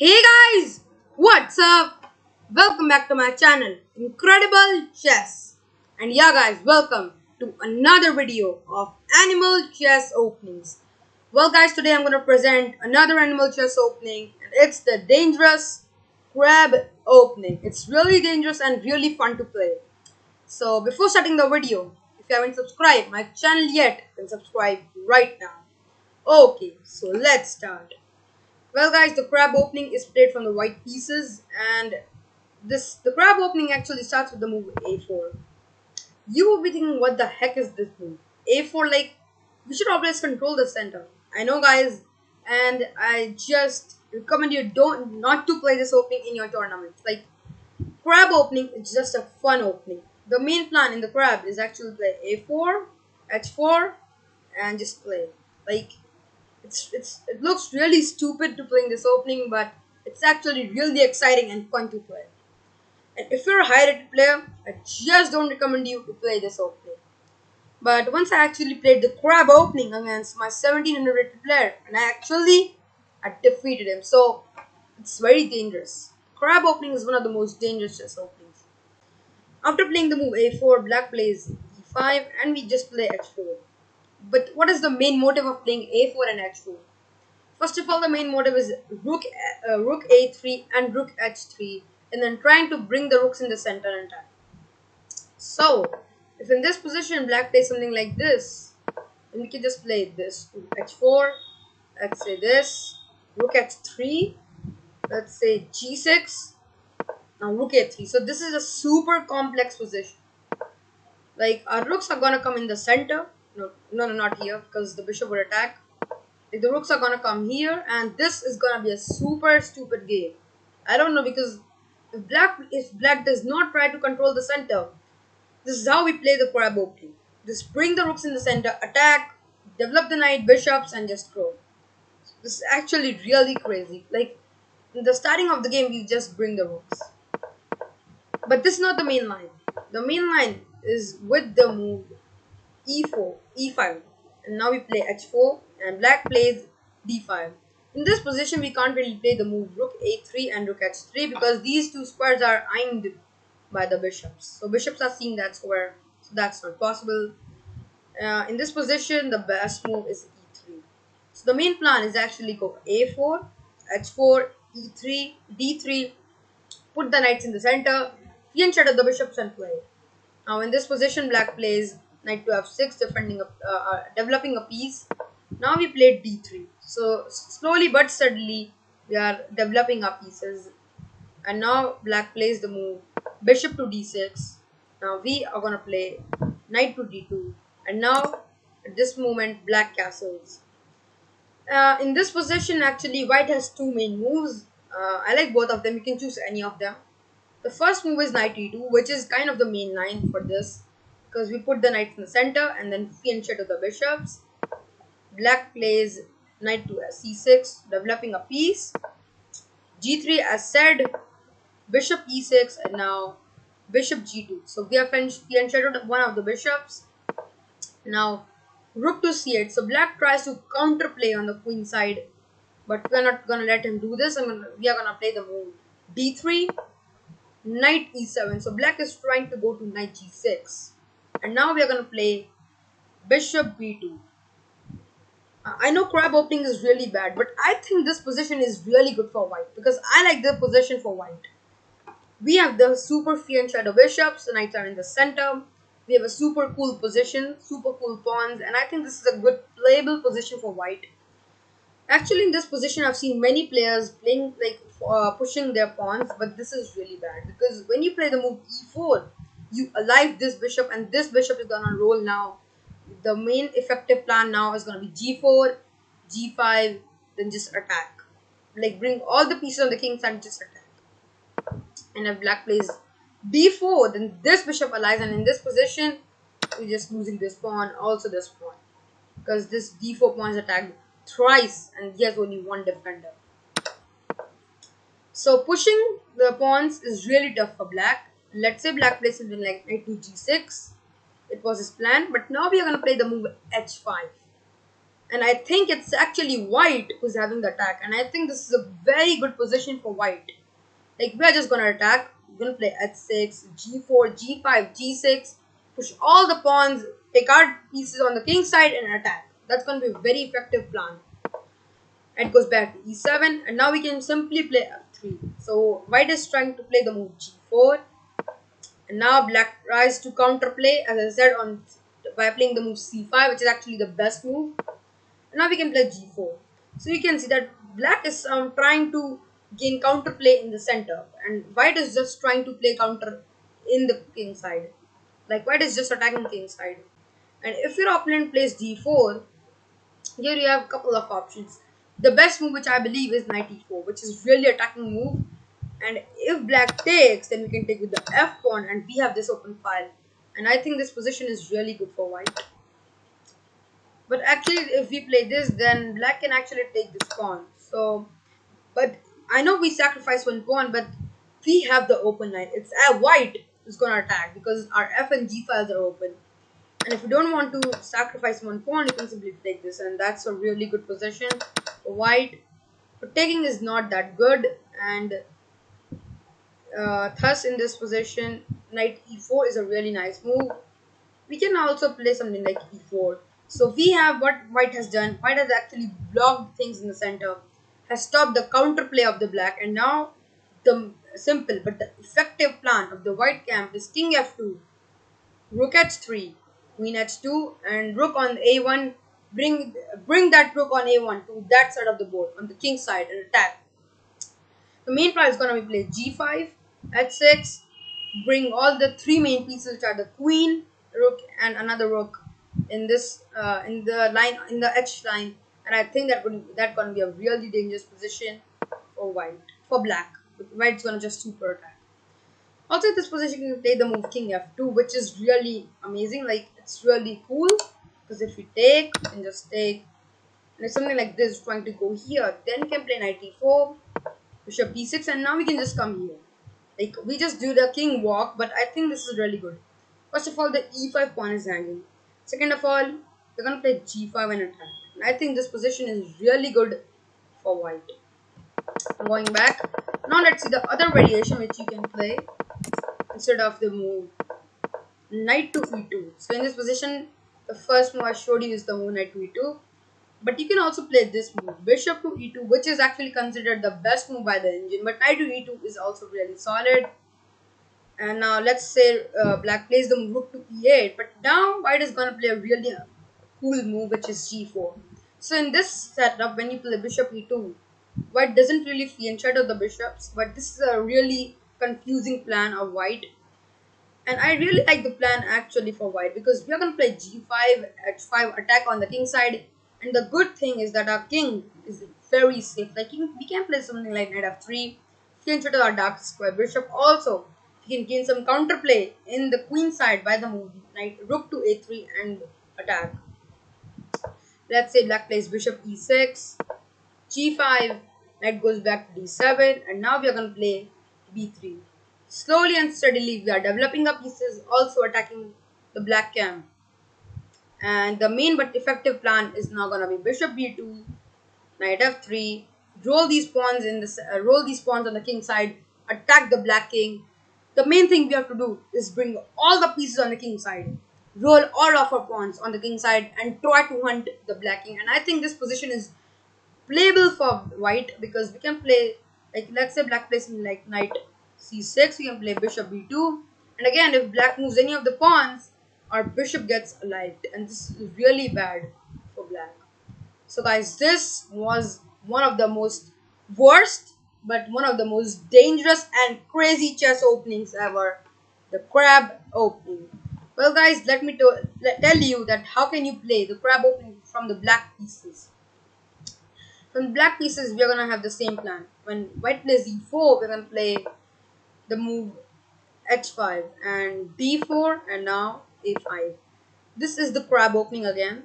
Hey guys, what's up? Welcome back to my channel, Incredible Chess. And yeah guys, welcome to another video of Animal Chess Openings. Well guys, today I'm going to present another Animal Chess opening, and it's the Dangerous Crab opening. It's really dangerous and really fun to play. So before starting the video, if you haven't subscribed my channel yet, then subscribe right now. Okay, so let's start. Well guys, the crab opening is played from the white pieces, and the crab opening actually starts with the move a4. You will be thinking, what the heck is this move? A4, like, we should always control the center. I know guys, and I just recommend you don't not to play this opening in your tournaments. Like, crab opening is just a fun opening. The main plan in the crab is actually play a4, h4, and just play. Like, it looks really stupid to play in this opening, but it's actually really exciting and fun to play. And if you're a high rated player, I just don't recommend you to play this opening. But once I actually played the crab opening against my 1700 rated player, and I defeated him. So it's very dangerous. Crab opening is one of the most dangerous chess openings. After playing the move a4, black plays e5, and we just play h4. But what is the main motive of playing a4 and h4? First of all, the main motive is rook a3 and rook h3, and then trying to bring the rooks in the center and attack. So, if in this position black plays something like this, then we can just play this h4, let's say this, rook h3, let's say g6, now rook a3. So this is a super complex position. Like, our rooks are gonna come in the center. No, not here, because the bishop would attack. Like, the rooks are gonna come here, and this is gonna be a super stupid game. I don't know, because if black does not try to control the center, this is how we play the crab opening. Just bring the rooks in the center, attack, develop the knight, bishops, and just grow. This is actually really crazy. Like, in the starting of the game, we just bring the rooks. But this is not the main line. The main line is with the move e4, e5, and now we play h4, and black plays d5. In this position, we can't really play the move rook a3 and rook h3 because these two squares are aimed by the bishops. So bishops are seeing that square, so that's not possible. In this position, the best move is e3. So the main plan is actually go a4, h4, e3, d3, put the knights in the center, and shadow the bishops and play. Now in this position, black plays knight to f6, developing a piece. Now we played d3. So slowly but steadily, we are developing our pieces. And now black plays the move bishop to d6. Now we are gonna play knight to d2. And now at this moment, black castles. In this position, actually, white has two main moves. I like both of them. You can choose any of them. The first move is knight e2, which is kind of the main line for this, because we put the knight in the center and then fianchet to the bishops. Black plays knight to c6, developing a piece. g3 as said, bishop e6, and now bishop g2. So we have fianchetted one of the bishops. Now rook to c8. So black tries to counterplay on the queen side, but we're not gonna let him do this. We are gonna play the move d3, knight e7. So black is trying to go to knight g6, and now we are going to play bishop b2. I know crab opening is really bad, but I think this position is really good for white because I like the position for white. We have the super fianchet shadow bishops, the knights are in the center. We have a super cool position, super cool pawns, and I think this is a good playable position for white. Actually, in this position, I've seen many players playing like pushing their pawns, but this is really bad because when you play the move e4, you alive this bishop, and this bishop is gonna roll now. The main effective plan now is gonna be g4, g5, then just attack. Like, bring all the pieces on the king's side, just attack. And if black plays b4, then this bishop allies, and in this position, we're just losing this pawn, also this pawn, because this d4 pawn is attacked thrice and he has only one defender. So pushing the pawns is really tough for black. Let's say black plays something like knight to g6. It was his plan, but now we are going to play the move h5. And I think it's actually white who's having the attack, and I think this is a very good position for white. Like, we're just gonna attack. We're gonna play h6, g4, g5, g6, push all the pawns, take out pieces on the king side and attack. That's gonna be a very effective plan. It goes back to e7, and now we can simply play f3. So white is trying to play the move g4, and now black tries to counterplay, as I said, on by playing the move c5, which is actually the best move. And now we can play g4. So you can see that black is trying to gain counterplay in the center, and white is just trying to play counter in the king side. Like, white is just attacking king side. And if your opponent plays d4, here you have a couple of options. The best move, which I believe, is knight e4, which is really attacking move. And if black takes, then we can take with the f pawn, and we have this open file. And I think this position is really good for white. But actually, if we play this, then black can actually take this pawn. So, but I know we sacrifice one pawn, but we have the open line. It's white is gonna attack because our f and g files are open. And if you don't want to sacrifice one pawn, you can simply take this, and that's a really good position for white. But taking is not that good, and thus in this position, knight e4 is a really nice move. We can also play something like e4. So we have what white has done. White has actually blocked things in the center, has stopped the counterplay of the black, and now the simple but the effective plan of the white camp is king f2, rook h3, queen h2, and rook on a1. Bring that rook on a1 to that side of the board, on the king side, and attack. The main plan is going to be played g5, h6, bring all the three main pieces, which are the queen, rook, and another rook in this in the line, in the h line, and I think that going to be a really dangerous position for white, for black. White's going to just super attack. Also, in this position, you can play the move king f2, which is really amazing. Like, it's really cool because if you take, you can just take, and if something like this trying to go here, then you can play knight e4, bishop b6, and now we can just come here. Like, we just do the king walk, but I think this is really good. First of all, the e5 pawn is hanging. Second of all, we're gonna play g5 and attack. And I think this position is really good for white. I'm going back. Now let's see the other variation which you can play instead of the move knight to e2. So in this position, the first move I showed you is the move knight to e2. But you can also play this move, bishop to e2, which is actually considered the best move by the engine. But knight to e2 is also really solid. And now let's say black plays the move rook to e8. But now white is going to play a really cool move, which is g4. So in this setup, when you play bishop e2, white doesn't really flee and shadow the bishops. But this is a really confusing plan of white. And I really like the plan actually for white, because we are going to play g5, h5, attack on the king side. And the good thing is that our king is very safe. Like, we can play something like knight f3, can shadow our dark square bishop. Also, we can gain some counterplay in the queen side by the move knight rook to a3 and attack. Let's say black plays bishop e6, g5, knight goes back to d7, and now we are going to play b3. Slowly and steadily, we are developing our pieces, also attacking the black camp. And the main but effective plan is now gonna be bishop b2, knight f3, roll these pawns on the king side, attack the black king. The main thing we have to do is bring all the pieces on the king side, roll all of our pawns on the king side, and try to hunt the black king. And I think this position is playable for white, because we can play, like, let's say black plays like knight c6, we can play bishop b2, and again, if black moves any of the pawns, our bishop gets alive, and this is really bad for black. So guys, this was one of the most worst but one of the most dangerous and crazy chess openings ever, the crab opening. Well guys, let me tell you that how can you play the crab opening from the black pieces. From black pieces, we are going to have the same plan. When white plays e4, we're going to play the move h5 and d4, and now a5. This is the crab opening again.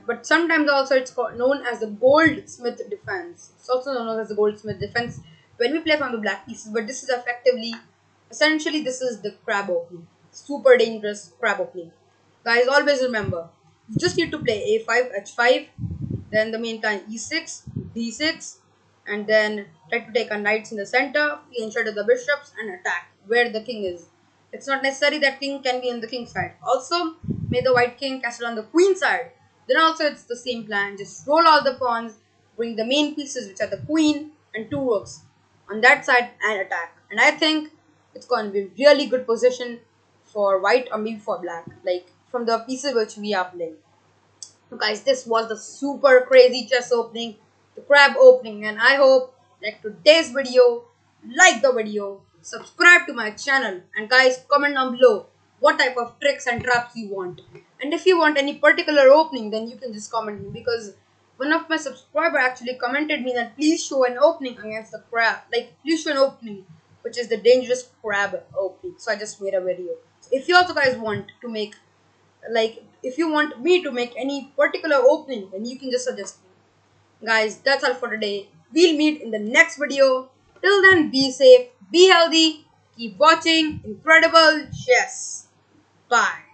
But sometimes also it's known as the goldsmith defense. It's also known as the goldsmith defense when we play from the black pieces. But this is essentially this is the crab opening. Super dangerous crab opening. Guys, always remember, You just need to play a5, h5, then the main line e6, d6, and then try to take a knights in the center, ensure to the bishops, and attack where the king is. It's not necessary that king can be on the king side. Also, may the white king castle on the queen side. Then also it's the same plan. Just roll all the pawns, bring the main pieces which are the queen and two rooks on that side and attack. And I think it's going to be really good position for white or maybe for black, like from the pieces which we are playing. So guys, this was the super crazy chess opening, the crab opening, and I hope like today's video, like the video, subscribe to my channel, and guys comment down below what type of tricks and traps you want. And if you want any particular opening, then you can just comment me, because one of my subscriber actually commented me that please show an opening against the crab, like please show an opening which is the dangerous crab opening. So I just made a video. So if you also guys want to make, like if you want me to make any particular opening, then you can just suggest me. Guys, that's all for today. We'll meet in the next video. Till then, be safe, be healthy, keep watching Incredible Chess. Bye.